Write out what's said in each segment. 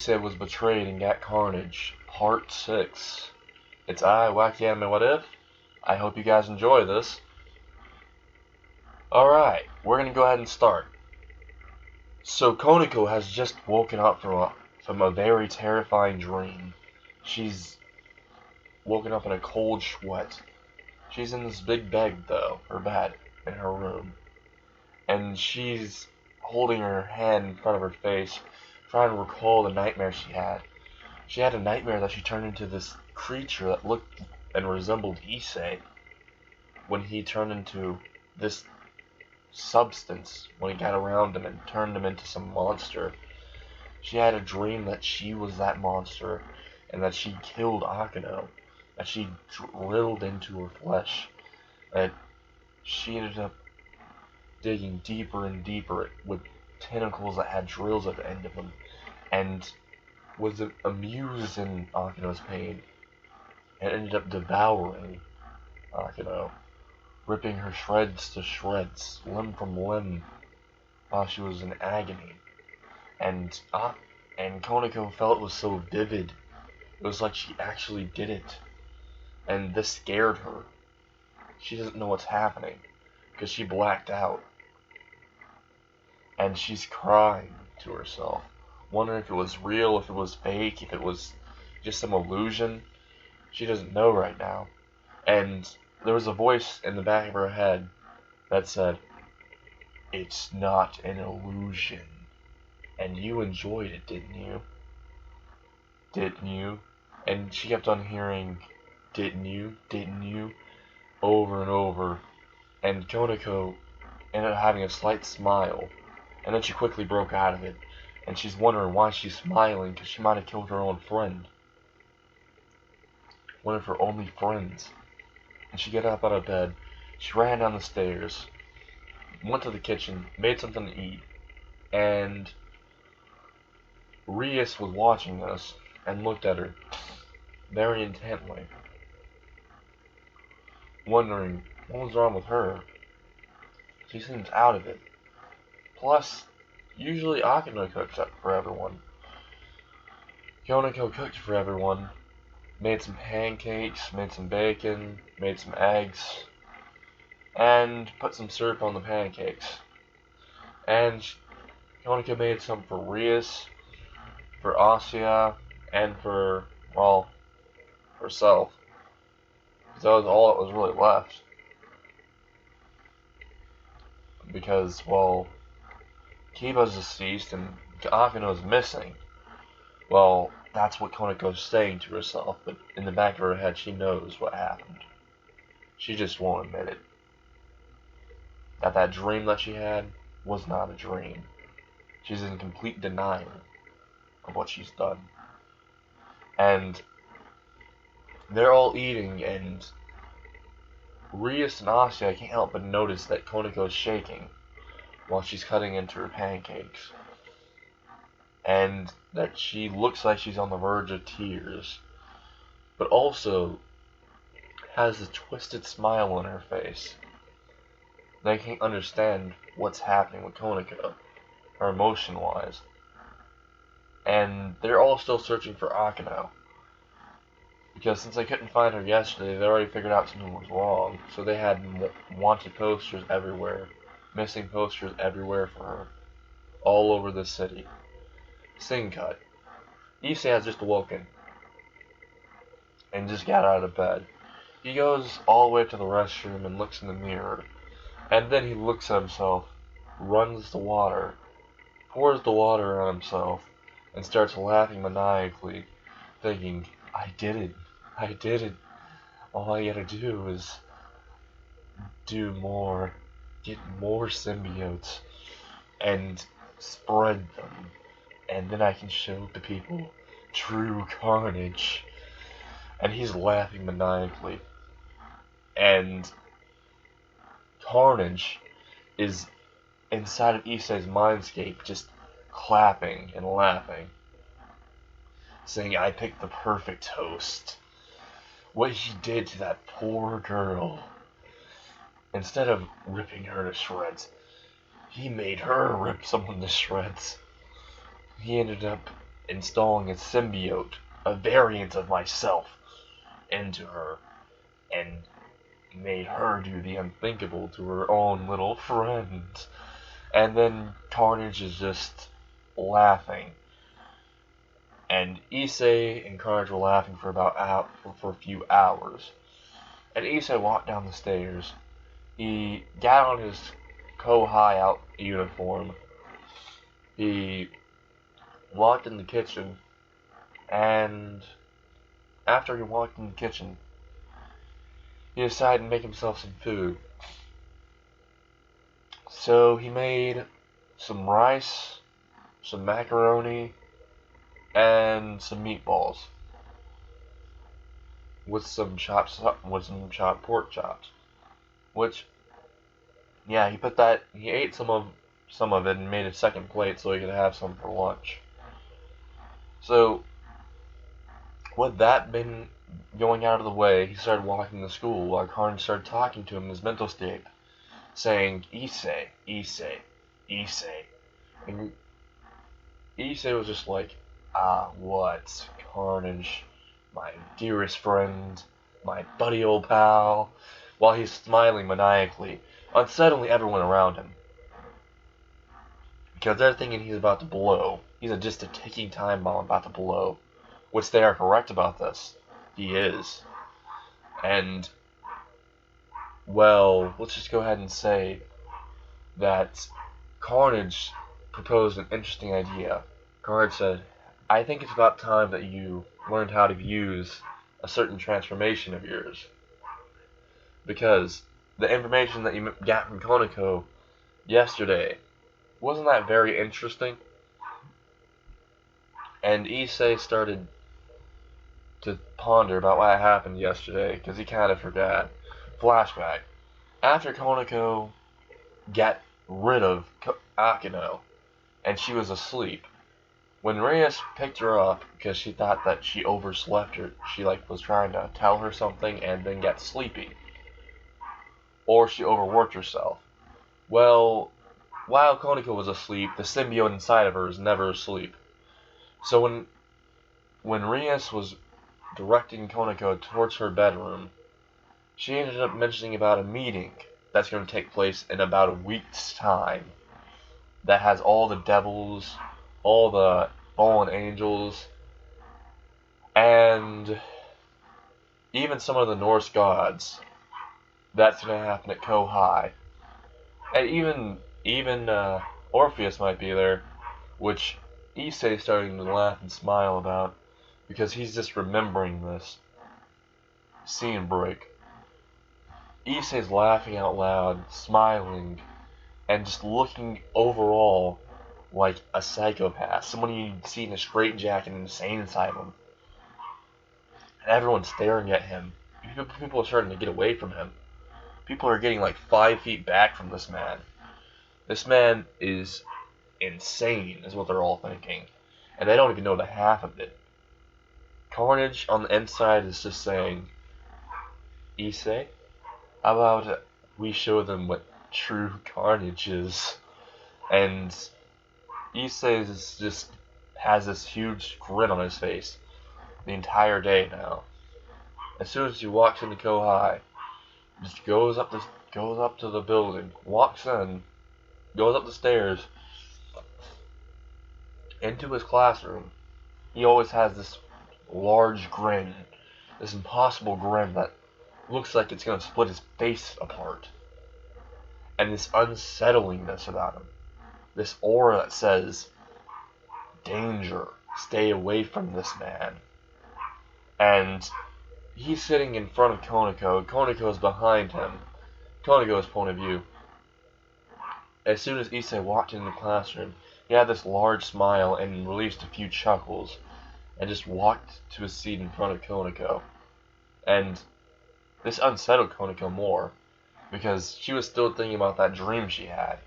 Issei was betrayed and got Carnage, Part 6. It's Wacky Anime What If. I hope you guys enjoy this. Alright, we're gonna go ahead and start. So Konika has just woken up from a very terrifying dream. She's woken up in a cold sweat. She's in this big bed though, her bed, in her room. And she's holding her hand in front of her face, trying to recall the nightmare she had. She had a nightmare that she turned into this creature that looked and resembled Issei when he turned into this substance, when he got around him and turned him into some monster. She had a dream that she was that monster and that she killed Akeno, that she drilled into her flesh, that she ended up digging deeper and deeper with tentacles that had drills at the end of them, and was amused in Akeno's pain, and ended up devouring Akeno, ripping her shreds to shreds, limb from limb, while she was in agony. And Koniko felt it was so vivid. It was like she actually did it. And this scared her. She doesn't know what's happening, because she blacked out. And she's crying to herself, wondering if it was real, if it was fake, if it was just some illusion. She doesn't know right now. And there was a voice in the back of her head that said, "It's not an illusion. And you enjoyed it, didn't you? Didn't you?" And she kept on hearing, "Didn't you? Didn't you?" over and over. And Koniko ended up having a slight smile. And then she quickly broke out of it. And she's wondering why she's smiling, because she might have killed her own friend. One of her only friends. And she got up out of bed. She ran down the stairs, went to the kitchen, made something to eat, and Rias was watching us and looked at her very intently, wondering what was wrong with her. She seems out of it. Plus, usually Akeno cooks up for everyone. Koniko cooked for everyone, made some pancakes, made some bacon, made some eggs, and put some syrup on the pancakes. And Konica made some for Rias, for Asya, and for, well, herself. Because that was all that was really left. Because, well, Kiba's deceased and Akeno's missing. Well, that's what Koniko's saying to herself, but in the back of her head she knows what happened. She just won't admit it. That dream that she had was not a dream. She's in complete denial of what she's done. And they're all eating, and Rias and Asya can't help but notice that Koniko's shaking while she's cutting into her pancakes. And that she looks like she's on the verge of tears, but also has a twisted smile on her face. They can't understand what's happening with Konika, her emotion-wise. And they're all still searching for Akeno, because since they couldn't find her yesterday, they already figured out something was wrong. So they had wanted posters everywhere, missing posters everywhere for her, all over the city. Scene cut. Issei has just awoken and just got out of bed. He goes all the way to the restroom and looks in the mirror, and then he looks at himself, runs the water, pours the water on himself, and starts laughing maniacally, thinking, "I did it. I did it. All I gotta do is do more, get more symbiotes, and spread them. And then I can show the people true Carnage." And he's laughing maniacally. And Carnage is inside of Issei's mindscape, just clapping and laughing, saying, "I picked the perfect host. What he did to that poor girl, instead of ripping her to shreds, he made her rip someone to shreds. He ended up installing a symbiote, a variant of myself, into her, and made her do the unthinkable to her own little friend. And then Carnage is just laughing. And Issei and Carnage were laughing for for a few hours. And Issei walked down the stairs. He got on his Kohai out uniform. He walked in the kitchen, and after he walked in the kitchen, he decided to make himself some food. So he made some rice, some macaroni, and some meatballs with some chopped pork chops. Which, yeah, he ate some of it and made a second plate so he could have some for lunch. So, with that been going out of the way, he started walking to school while Carnage started talking to him in his mental state, saying, Issei, Issei, Issei. And Issei was just like, what, Carnage, my dearest friend, my buddy old pal, while he's smiling maniacally, unsettling everyone around him. Because they're thinking he's about to blow. He's just a ticking time bomb about to blow. Which they are correct about this. He is. And, well, let's just go ahead and say that Carnage proposed an interesting idea. Carnage said, I think it's about time that you learned how to use a certain transformation of yours. Because the information that you got from Konica yesterday, wasn't that very interesting? And Issei started to ponder about what happened yesterday, because he kind of forgot. Flashback. After Konica got rid of Akino, and she was asleep, when Reyes picked her up because she thought that she overslept her, she was trying to tell her something and then got sleepy. Or she overworked herself. Well, while Konica was asleep, the symbiote inside of her is never asleep. So when Reyes was directing Konica towards her bedroom, she ended up mentioning about a meeting that's going to take place in about a week's time. That has all the devils, all the fallen angels, and even some of the Norse gods. That's going to happen at Kohai. And even Orpheus might be there, which Issei's starting to laugh and smile about, because he's just remembering this. Scene break. Issei's laughing out loud, smiling, and just looking overall like a psychopath. Someone you'd see in a straitjacket in an insane asylum. And everyone's staring at him. People are starting to get away from him. People are getting 5 feet back from this man. This man is insane, is what they're all thinking. And they don't even know the half of it. Carnage on the inside is just saying, Issei, how about we show them what true carnage is? And Issei just has this huge grin on his face the entire day now. As soon as he walks into Kohai, just goes up to the building, walks in, goes up the stairs, into his classroom. He always has this large grin, this impossible grin that looks like it's going to split his face apart. And this unsettlingness about him. This aura that says, danger, stay away from this man. And he's sitting in front of Konica. Konica's behind him. Konica's point of view. As soon as Issei walked into the classroom, he had this large smile and released a few chuckles, and just walked to his seat in front of Konica. And this unsettled Konica more, because she was still thinking about that dream she had,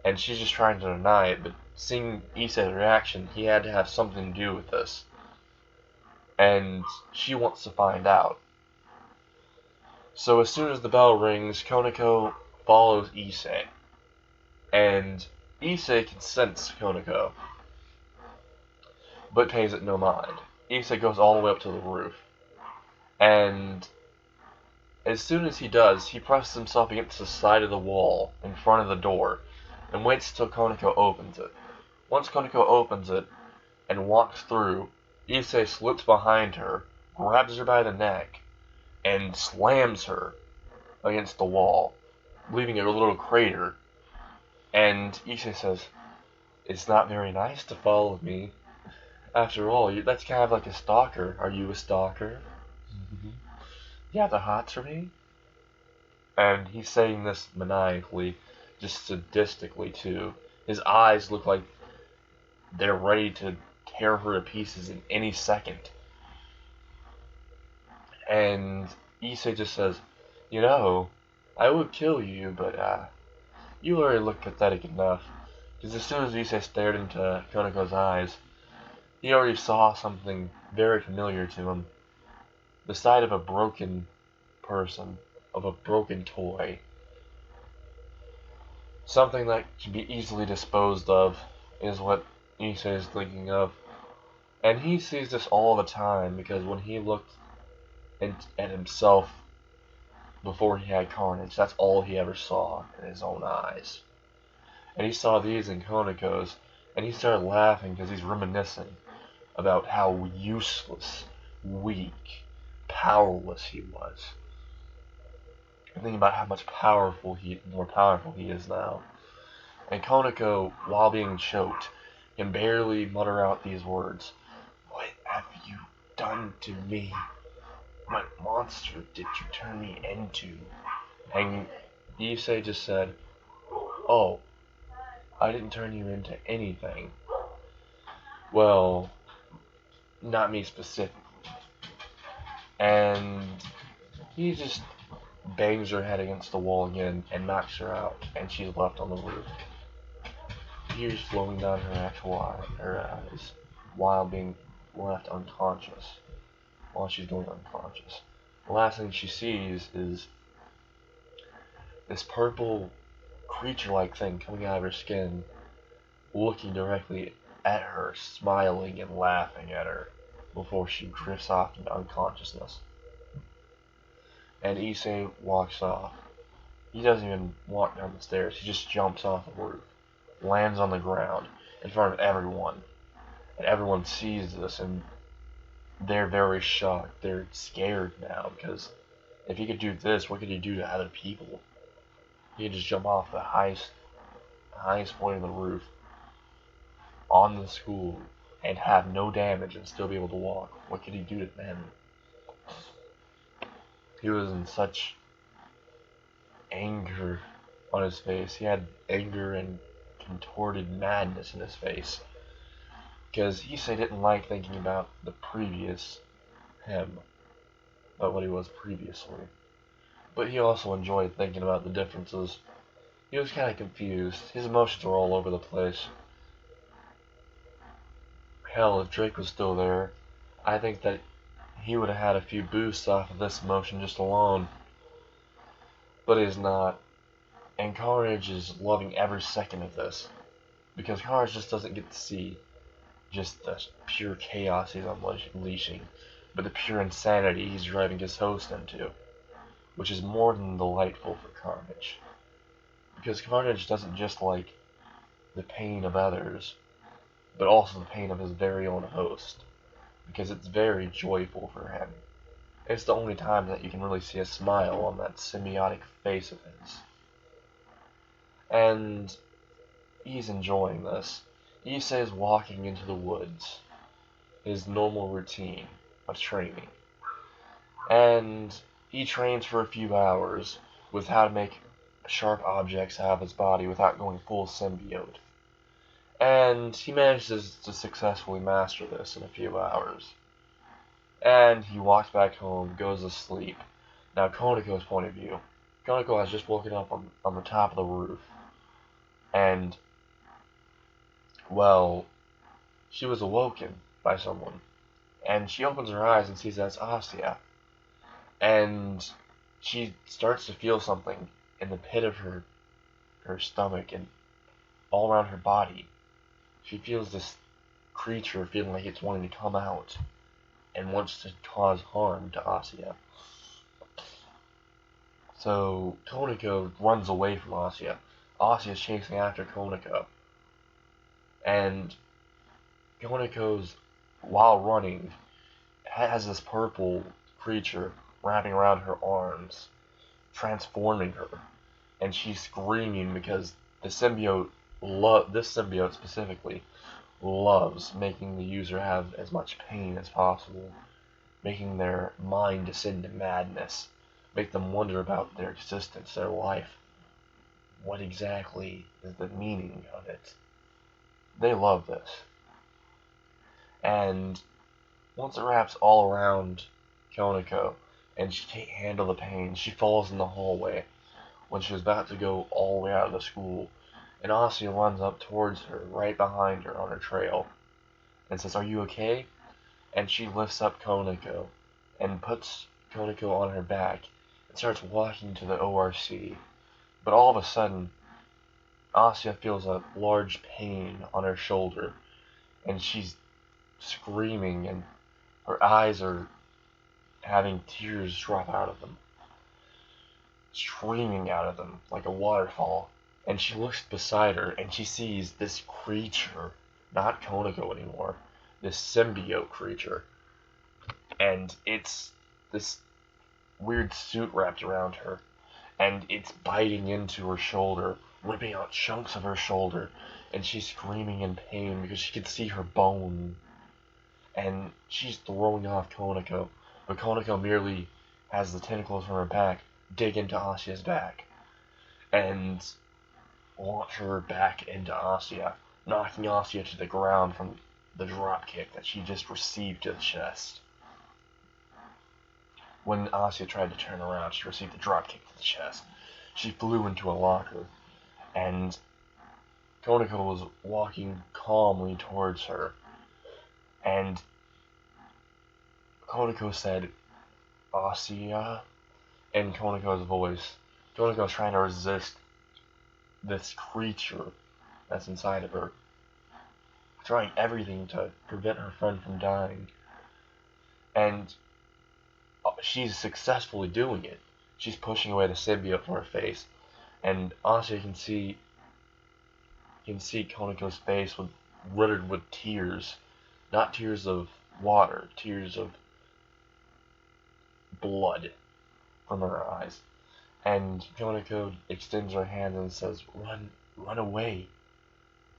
and she's just trying to deny it, but seeing Issei's reaction, he had to have something to do with this. And she wants to find out. So as soon as the bell rings, Konica follows Issei. And Issei can sense Konica. but pays it no mind. Issei goes all the way up to the roof, and as soon as he does, he presses himself against the side of the wall in front of the door, and waits till Konika opens it. Once Konika opens it and walks through, Issei slips behind her, grabs her by the neck, and slams her against the wall, leaving a little crater. And Issei says, "It's not very nice to follow me. After all, that's kind of like a stalker. Are you a stalker? Mm-hmm. You have the hots for me?" And he's saying this maniacally, just sadistically too. His eyes look like they're ready to tear her to pieces in any second. And Issei just says, I would kill you, but you already look pathetic enough. Because as soon as Issei stared into Konoko's eyes, he already saw something very familiar to him. The sight of a broken person, of a broken toy. Something that can be easily disposed of is what Issei is thinking of. And he sees this all the time because when he looked at himself before he had Carnage, that's all he ever saw in his own eyes. And he saw these in Koniko's, and he started laughing because he's reminiscing about how useless, weak, powerless he was. And thinking about how much more powerful he is now. And Koniko, while being choked, can barely mutter out these words. "What have you done to me? What monster did you turn me into?" And Issei just said, "Oh, I didn't turn you into anything. Well, not me specifically." And he just bangs her head against the wall again and knocks her out, and she's left on the roof. Tears flowing down her eyes while being left unconscious. While she's going unconscious. The last thing she sees is this purple creature-like thing coming out of her skin, looking directly at her, smiling and laughing at her before she drifts off into unconsciousness. And Issei walks off. He doesn't even walk down the stairs, he just jumps off the roof, lands on the ground in front of everyone. And everyone sees this and they're very shocked. They're scared now because if he could do this, what could he do to other people? He could just jump off the highest point of the roof on the school and have no damage and still be able to walk. What could he do to them? He was in such anger on his face. He had anger and contorted madness in his face. Because Issei didn't like thinking about the previous him, about what he was previously. But he also enjoyed thinking about the differences. He was kind of confused. His emotions were all over the place. Hell, if Drake was still there, I think that he would have had a few boosts off of this emotion just alone. But he's not. And Carnage is loving every second of this. Because Carnage just doesn't get to see just the pure chaos he's unleashing, but the pure insanity he's driving his host into, which is more than delightful for Carnage. Because Carnage doesn't just like the pain of others, but also the pain of his very own host, because it's very joyful for him. It's the only time that you can really see a smile on that symbiotic face of his. And he's enjoying this. Issei is walking into the woods, his normal routine of training. And he trains for a few hours with how to make sharp objects out of his body without going full symbiote. And he manages to successfully master this in a few hours. And he walks back home, goes to sleep. Now, Koniko's point of view. Koniko has just woken up on the top of the roof. And well, she was awoken by someone, and she opens her eyes and sees that it's Asya, and she starts to feel something in the pit of her stomach and all around her body. She feels this creature feeling like it's wanting to come out and wants to cause harm to Asuya. So Konika runs away from Asuya. Asuya's chasing after Konika. And Koniko's, while running, has this purple creature wrapping around her arms, transforming her. And she's screaming because this symbiote specifically, loves making the user have as much pain as possible, making their mind descend to madness, make them wonder about their existence, their life. What exactly is the meaning of it? They love this. And once it wraps all around Koniko, and she can't handle the pain, she falls in the hallway when she was about to go all the way out of the school, and Asuya runs up towards her, right behind her on her trail, and says, "Are you okay?" And she lifts up Koniko, and puts Koniko on her back, and starts walking to the ORC. But all of a sudden, Asuya feels a large pain on her shoulder, and she's screaming, and her eyes are having tears drop out of them, streaming out of them like a waterfall. And she looks beside her, and she sees this creature, not Koniko anymore, this symbiote creature. And it's this weird suit wrapped around her, and it's biting into her shoulder, ripping out chunks of her shoulder, and she's screaming in pain because she can see her bone. And she's throwing off Koniko, but Koniko merely has the tentacles from her back dig into Asuya's back and launch her back into Asuya, knocking Asuya to the ground from the drop kick that she just received to the chest. When Asuya tried to turn around, she received a drop kick to the chest. She flew into a locker, and Koniko was walking calmly towards her, and Koniko said, "Asuya," in Koniko's voice. Koniko's trying to resist this creature that's inside of her, trying everything to prevent her friend from dying. And she's successfully doing it. She's pushing away the symbiote from her face, and Asuya can see Koniko's face littered with tears, not tears of water, tears of blood from her eyes. And Koniko extends her hand and says, "Run away."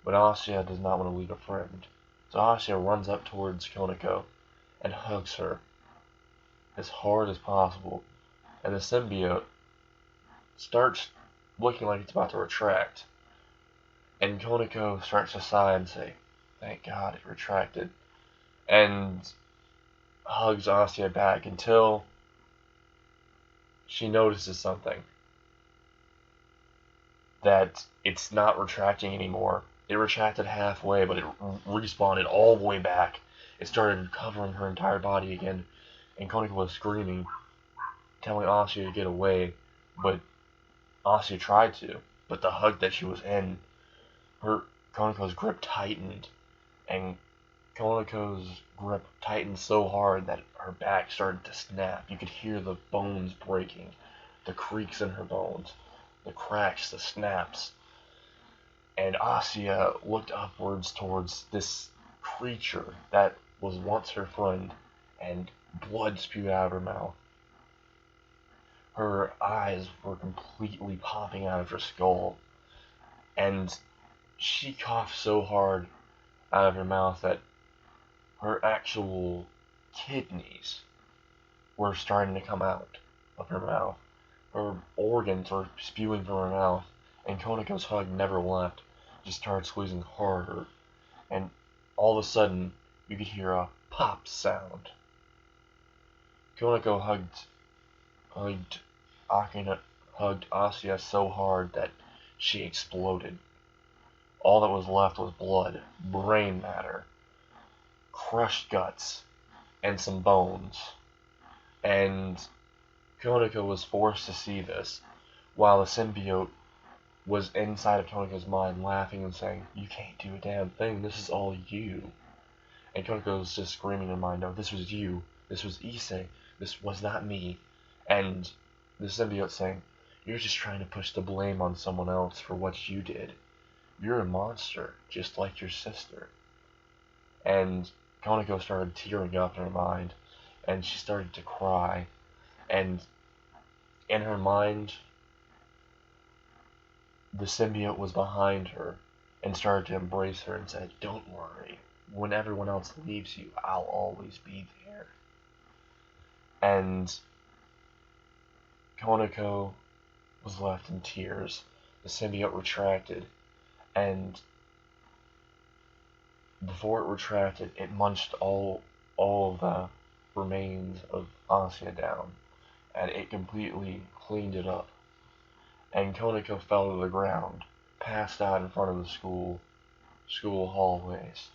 But Asuya does not want to leave a friend. So Asuya runs up towards Koniko and hugs her as hard as possible. And the symbiote starts looking like it's about to retract. And Koniko starts to sigh and say, "Thank God it retracted." And hugs Asuya back until she notices something. That it's not retracting anymore. It retracted halfway, but it respawned all the way back. It started covering her entire body again, and Konica was screaming, telling Asuya to get away, but Asuya tried to, but the hug that she was in, Koniko's grip tightened, and Koniko's grip tightened so hard that her back started to snap. You could hear the bones breaking, the creaks in her bones, the cracks, the snaps. And Asuya looked upwards towards this creature that was once her friend, and blood spewed out of her mouth. Her eyes were completely popping out of her skull, and she coughed so hard out of her mouth that her actual kidneys were starting to come out of her mouth. Her organs were spewing from her mouth, and Koniko's hug never left, just started squeezing harder, and all of a sudden, you could hear a pop sound. Koniko hugged Asuya so hard that she exploded. All that was left was blood, brain matter, crushed guts, and some bones. And Konica was forced to see this, while the symbiote was inside of Koniko's mind laughing and saying, "You can't do a damn thing, this is all you." And Konoko's just screaming in her mind, no, this was you. This was Issei. This was not me. And the symbiote saying, you're just trying to push the blame on someone else for what you did. You're a monster, just like your sister. And Konako started tearing up in her mind, and she started to cry. And in her mind, the symbiote was behind her and started to embrace her and said, don't worry. When everyone else leaves you, I'll always be there. And Konako was left in tears. The symbiote retracted, and before it retracted, it munched all of the remains of Asuya down, and it completely cleaned it up. And Konako fell to the ground, passed out in front of the school hallways.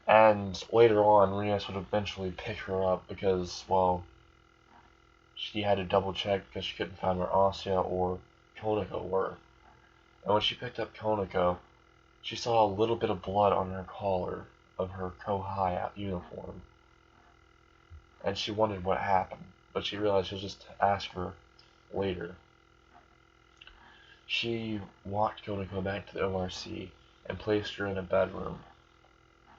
And later on, Rias would eventually pick her up because, well, she had to double check because she couldn't find where Asuya or Konako were. And when she picked up Konako, she saw a little bit of blood on her collar of her Kohai uniform. And she wondered what happened, but she realized she'll just ask her later. She walked Konako back to the ORC and placed her in a bedroom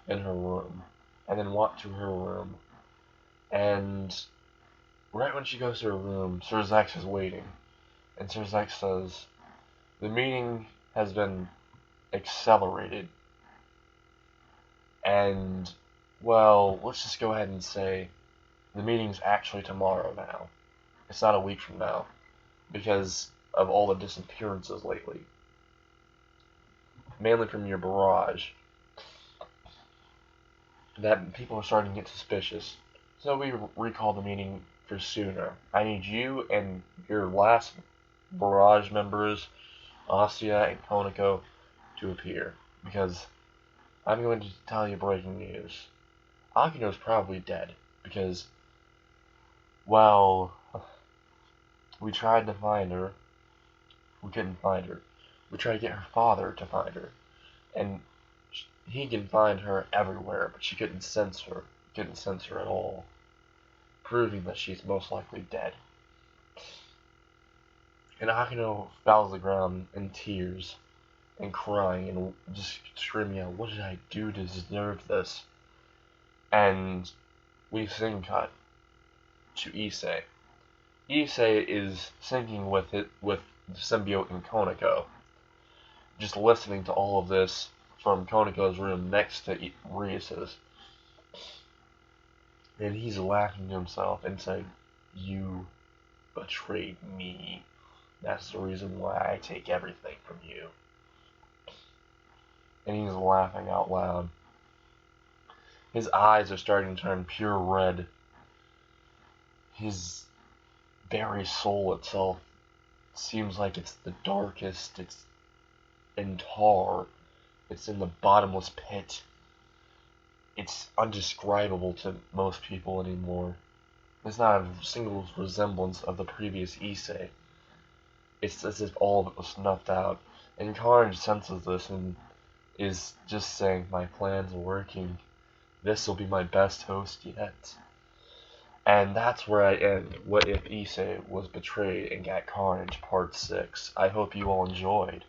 in her room, and then walked to her room. And right when she goes to her room, Sir Zex is waiting. And Sir Zex says, the meeting has been accelerated. And, well, let's just go ahead and say the meeting's actually tomorrow now. It's not a week from now, because of all the disappearances lately. Mainly from your barrage. That people are starting to get suspicious. So we recall the meeting for sooner. I need you and your last barrage members, Asuya and Konako, to appear. Because I'm going to tell you breaking news. Akino's probably dead. Because, well, we tried to find her. We couldn't find her. We tried to get her father to find her. And he can find her everywhere, but she couldn't sense her. Couldn't sense her at all. Proving that she's most likely dead. And Akino falls to the ground in tears and crying and just screaming out, what did I do to deserve this? And we sing cut to Issei. Issei is singing with the symbiote and Konako. Just listening to all of this from Konako's room next to Rias's. And he's laughing to himself and saying, you betrayed me. That's the reason why I take everything from you. And he's laughing out loud. His eyes are starting to turn pure red. His very soul itself seems like it's the darkest. It's in tar. It's in the bottomless pit. It's undescribable to most people anymore. There's not a single resemblance of the previous Issei. It's as if all of it was snuffed out. And Carnage senses this and is just saying, my plan's working. This will be my best host yet. And that's where I end What If Issei Was Betrayed and Got Carnage Part 6. I hope you all enjoyed.